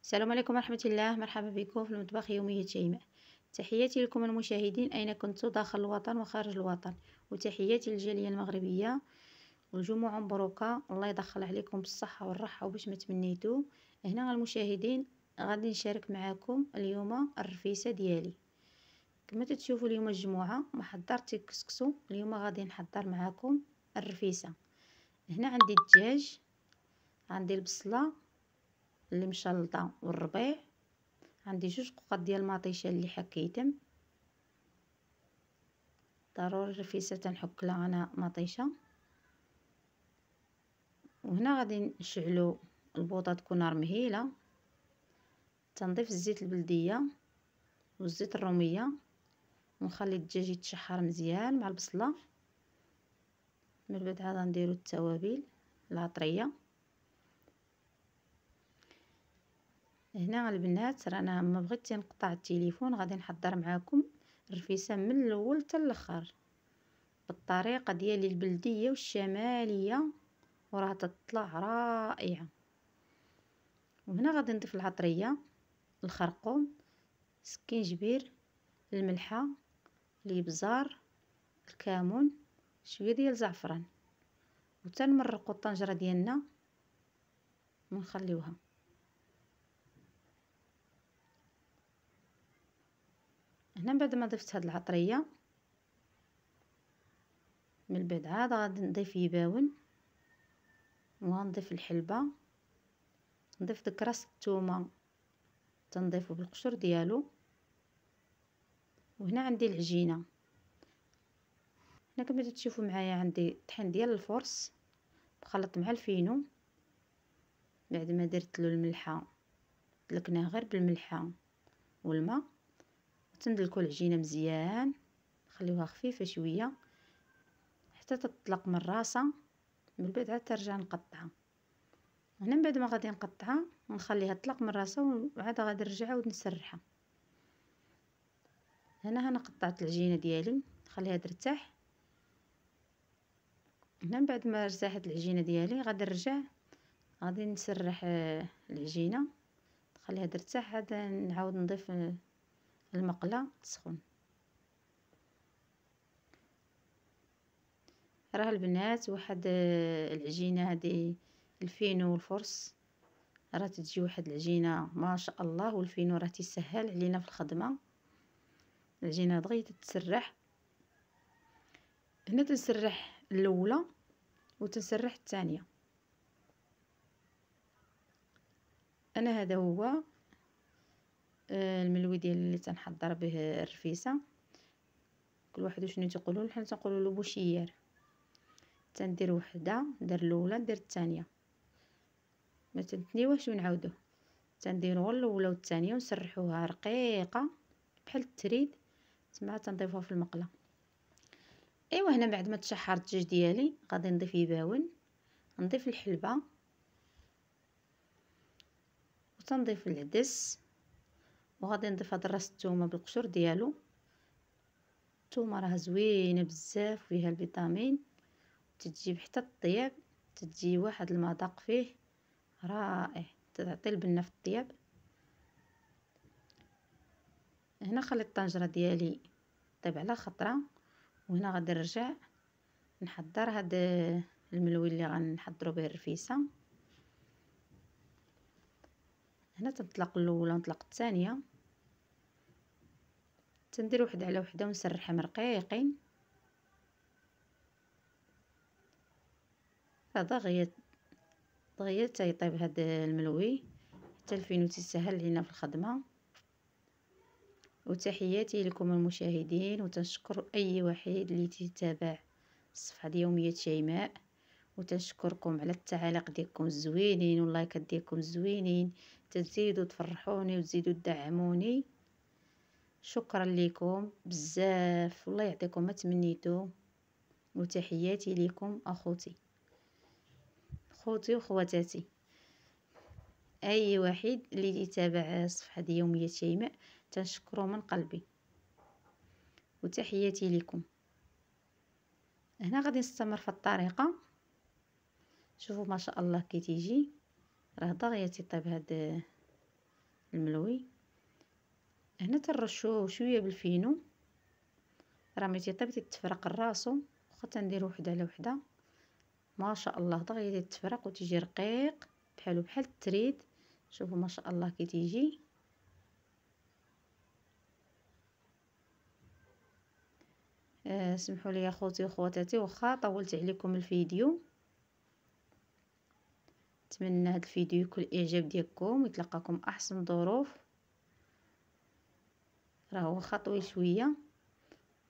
السلام عليكم ورحمة الله. مرحبا بكم في المطبخ يومية شيماء. تحياتي لكم المشاهدين أين كنتم داخل الوطن وخارج الوطن، وتحياتي للجالية المغربية والجمعة مبروكة. الله يدخل عليكم بالصحة والراحة وباش ما تمنيتو. هنا المشاهدين غادي نشارك معاكم اليوم الرفيسة ديالي. كما تتشوفوا اليوم الجمعة ما حضرت الكسكسو، اليوم غادي نحضر معاكم الرفيسة. هنا عندي الدجاج، عندي البصلة اللي مشلطة والربيع، عندي جوج قوقات ديال المطيشه اللي حكيتم. ضروري الرفيسه تنحك لها انا مطيشه. وهنا غادي نشعلو البوطه تكون نار مهيله، تنضيف الزيت البلديه والزيت الروميه، ونخلي الدجاج يتشحر مزيان مع البصله. من بعد عاد نديرو التوابل العطريه. هنا البنات رانا ما بغيت نقطع التليفون، غادي نحضر معاكم الرفيسه من الاول حتى الاخر بالطريقه ديالي البلديه والشماليه، وراها تطلع رائعه. وهنا غادي نضيف العطريه، الخرقوم، السكينجبير، الملحه، الابزار، الكمون، شويه ديال الزعفران، وتنمرقوا الطنجره ديالنا ونخليوها. هنا بعد ما ضفت هاد العطريه، من بعد عاد غادي نضيف يباون، وغنضيف الحلبه، نضيف ديك راس الثومه تنضيفو بالقشور ديالو. وهنا عندي العجينه. هنا كما تشوفوا معايا عندي طحين ديال الفرص مخلط مع الفينو. بعد ما درت له الملحه دلكناه غير بالملحه والماء، وتندلكو العجينه مزيان، نخليوها خفيفه شويه حتى تطلق من راسها. من بعد عاد ترجع نقطعها. هنا من بعد ما غادي نقطعها ونخليها تطلق من راسها، وعاد غادي نرجع عاود نسرحها. هنا قطعت العجينه ديالي، نخليها ترتاح. هنا من بعد ما ارتاحت العجينه ديالي غادي نرجع غادي نسرح العجينه، نخليها ترتاح. عاد نعاود نضيف المقله تسخن. راه البنات واحد العجينه هذه الفينو والفرص راه تجي واحد العجينه ما شاء الله، والفينو راه تيسهل علينا في الخدمه. العجينه دغيا تتسرح. هنا تنسرح الاولى وتنسرح الثانيه. انا هذا هو الملوي ديالي اللي تنحضر به الرفيسه. كل واحد شنو تيقولوا له، حنا تنقولوا له بوشيير. تندير وحده، ندير الاولى، ندير الثانيه، ما تنتنيوهش ونعاودوه. تنديروا الاولى والثانيه ونسرحوها رقيقه بحال التريد، تما تنضيفوها في المقله. ايوا هنا بعد ما تشحر الدجاج ديالي غادي نضيف يباون، نضيف الحلبه، وتنضيف العدس، وغادي نضيف هاد راس الثومه بالقشور ديالو. الثومه راه زوينه بزاف فيها الفيتامين، تتجيب حتى الطياب، تتجي واحد المذاق فيه رائع، تعطي البنه في الطياب. هنا خليت الطنجره ديالي طيب على خطره، وهنا غادي نرجع نحضر هاد الملوي اللي غنحضروا به الرفيسه. هنا تنطلق الاولى ونطلق الثانيه، تندير وحده على وحده ونسرحهم رقيقين. دغيا دغيا تيطيب هاد الملوي حتى الفينو تيسهل علينا في الخدمه. وتحياتي لكم المشاهدين، وتنشكر اي واحد اللي تتابع الصفحه ديال يوميه شيماء، وتنشكركم على التعاليق ديالكم الزوينين واللايكات ديالكم الزوينين. تزيدوا تفرحوني وتزيدوا تدعموني. شكرا لكم بزاف، والله يعطيكم ما تمنيتو. وتحياتي لكم اخوتي وخواتاتي، اي واحد اللي يتابع الصفحه ديال يوميه شيماء تنشكره من قلبي. وتحياتي لكم. هنا غادي نستمر في الطريقه. شوفوا ما شاء الله كي تيجي، راه دغيا تيطيب هاد الملوي. هنا تنرشوه شويه بالفينو، راه ملي تيطيب تتفرق راسو، واخا تنديرو وحده على وحده ما شاء الله دغيا تتفرق وتيجي رقيق بحال التريد. شوفوا ما شاء الله كي تيجي. سمحوا لي اخوتي واخواتاتي واخا طولت عليكم الفيديو. نتمنى هذا الفيديو يكون الاعجاب ديالكم ويتلقاكم احسن ظروف. راه واخا طويل شويه،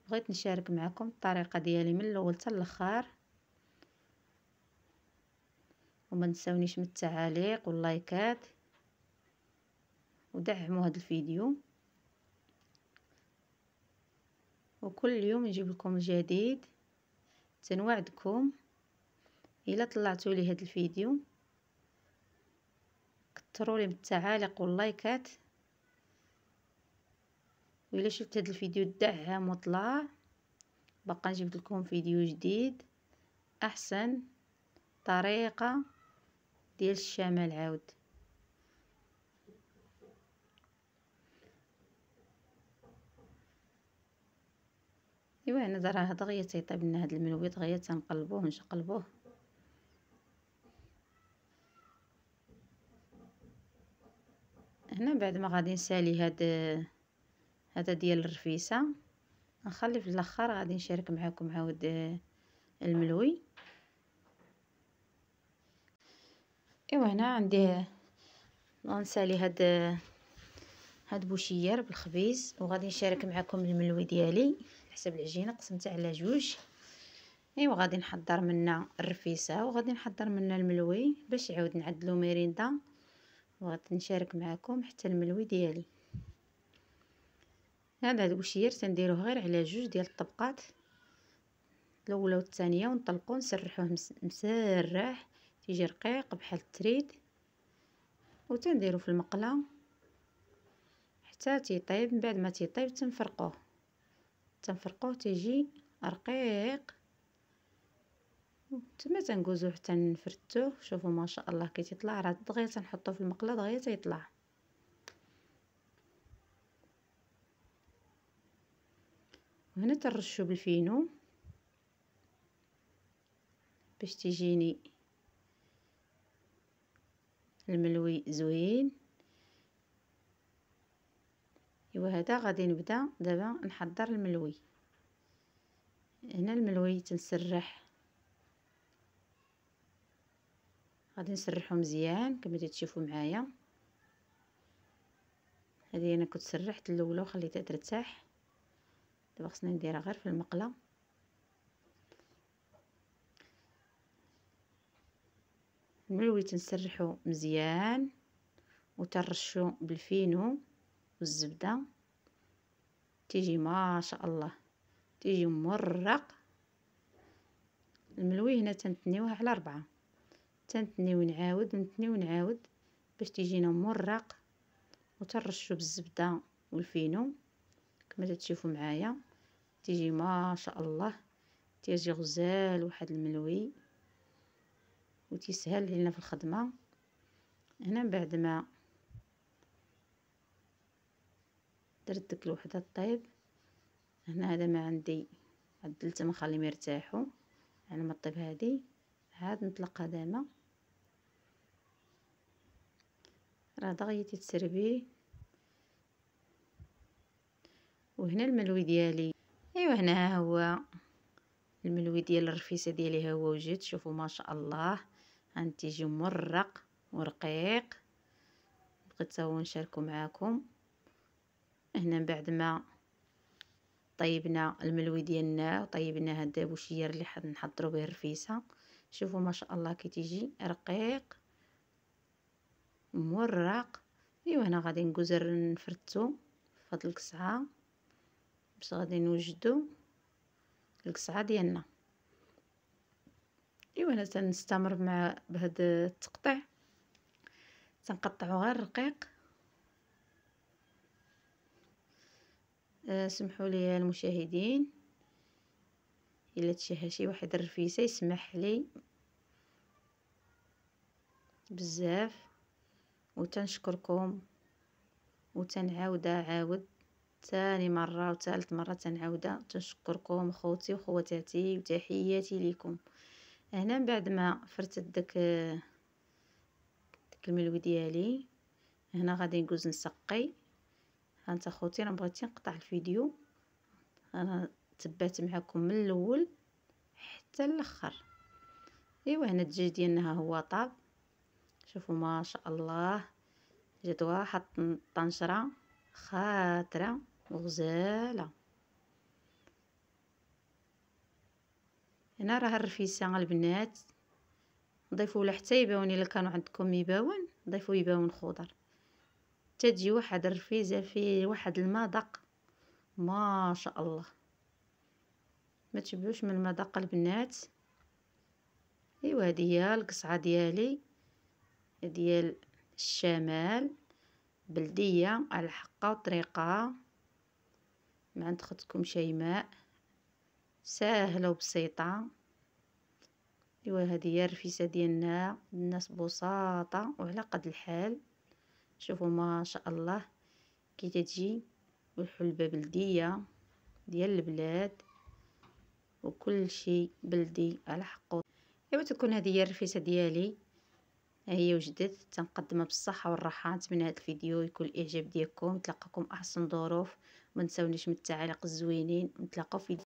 بغيت نشارك معكم الطريقه ديالي من الاول حتى الاخر. وما تنساونيش من التعاليق واللايكات، ودعموا هذا الفيديو. وكل يوم نجيب لكم الجديد. تنوعدكم الا طلعتوا لي هذا الفيديو كثروا لي بالتعاليق واللايكات. وإلا شفت هذا الفيديو دعم وطلع، باقا نجيب لكم فيديو جديد احسن طريقه ديال الشمال عاود. ايوا هنا راه دغيا تيطيب لنا هذا الملوي، دغيا تنقلبوه نقلبوه. هنا بعد ما غادي نسالي هذا ديال الرفيسه، نخلي في الاخر غادي نشارك معكم عاود الملوي. ايوا هنا عندي غنسالي هاد بوشيار بالخبيز، وغادي نشارك معكم الملوي ديالي حسب العجينه قسمتها على جوج. ايوا غادي نحضر منا الرفيسه وغادي نحضر منا الملوي باش يعاود نعدلو ميريندا، وغادي نشارك معكم حتى الملوي ديالي. هذا البوشير تنديروه غير على جوج ديال الطبقات، الاولى والثانيه، ونطلقوه نسرحوه مسرح تيجي رقيق بحال التريد، وتنديرو في المقله حتى تيطيب. من بعد ما تيطيب تنفرقوه تيجي رقيق. تما تنجوزوه حتى نفرتوه. شوفوا ما شاء الله كي تيطلع، راه دغيا تنحطوه في المقله دغيا تيطلع. وهنا تنرشو بالفينو باش تيجيني الملوي زوين. ايوا هذا غادي نبدا دابا نحضر الملوي. هنا الملوي تنسرح، غادي نسرحو مزيان كما تشوفوا معايا. هذه انا كنت سرحت الاولى وخليتها ترتاح، دابا خصني نديرها غير في المقله. الملوي تنسرحو مزيان وترشو بالفينو والزبده، تيجي ما شاء الله تيجي مرق. الملوي هنا تنتنيوه على 4، تنتنيو نعاود ونتنيو نعاود باش تيجينا مرق. وترشو بالزبده والفينو كما تشوفوا معايا، تيجي ما شاء الله تيجي غزال واحد الملوي، وتيسهل لنا في الخدمه. هنا بعد ما درت ديك الوحده طيب، هنا هذا ما عندي عدلت نخليهم يرتاحوا على ما طيب. هذه عاد نطلق هذا ما راه دغيا تتسربي. وهنا الملوي ديالي، ايوا هنا ها هو الملوي ديال الرفيسه ديالي ها هو وجد. شوفوا ما شاء الله تيجي مرق ورقيق. بغيت هو نشاركو معاكم. هنا بعد ما طيبنا الملوي ديالنا وطيبنا هذا بوشير اللي حد نحضروا به الرفيسه، شوفوا ما شاء الله كي تيجي رقيق مرق. ايوا هنا غادي نجوزر نفرتو في هاد القصعه باش غادي نوجدو القصعه ديالنا. ايوا انا تنستمر مع بهذا التقطيع، تنقطعو غير رقيق. سمحوا لي المشاهدين الا تشهى شي واحد الرفيسه يسمح لي بزاف، وتنشكركم وتنعاودها عاود ثاني مرة وثالث مرة تنعاودها. تنشكركم خوتي وخواتاتي وتحياتي ليكم. هنا من بعد ما فرتت داك الملوي ديالي، هنا غادي ندوز نسقي. هانت اخوتي انا بغيت نقطع الفيديو، انا تبعت معكم من الاول حتى الاخر. ايوا هنا الدجاج ديالنا ها هو طاب، شوفوا ما شاء الله جات واحد الطنجره خاطره وغزاله. هنا راه الرفيسه البنات، ضيفوا له حتى يباون الا كانوا عندكم يباون، ضيفوا يباون خضر تجي واحد الرفيزه في واحد المذاق ما شاء الله. ما تشبعوش من المذاق البنات. ايوا هذه هي القصعه ديالي ديال الشمال، بلديه على حقها وطريقه من عند اختكم شيماء، ساهله وبسيطه. ايوا هذه هي الرفيسه ديالنا، الناس بساطه وعلى قد الحال. شوفوا ما شاء الله كي تجي، والحلبه بلديه ديال البلاد وكل شيء بلدي على حقه. ايوا تكون هذه هي الرفيسه ديالي، ها هي وجدت. تنقدمها بالصحه والراحه. نتمنى هذا الفيديو يكون الاعجاب ديالكم. نتلاقاكم احسن ظروف، ما تنساونيش من التعاليق الزوينين. نتلاقاو في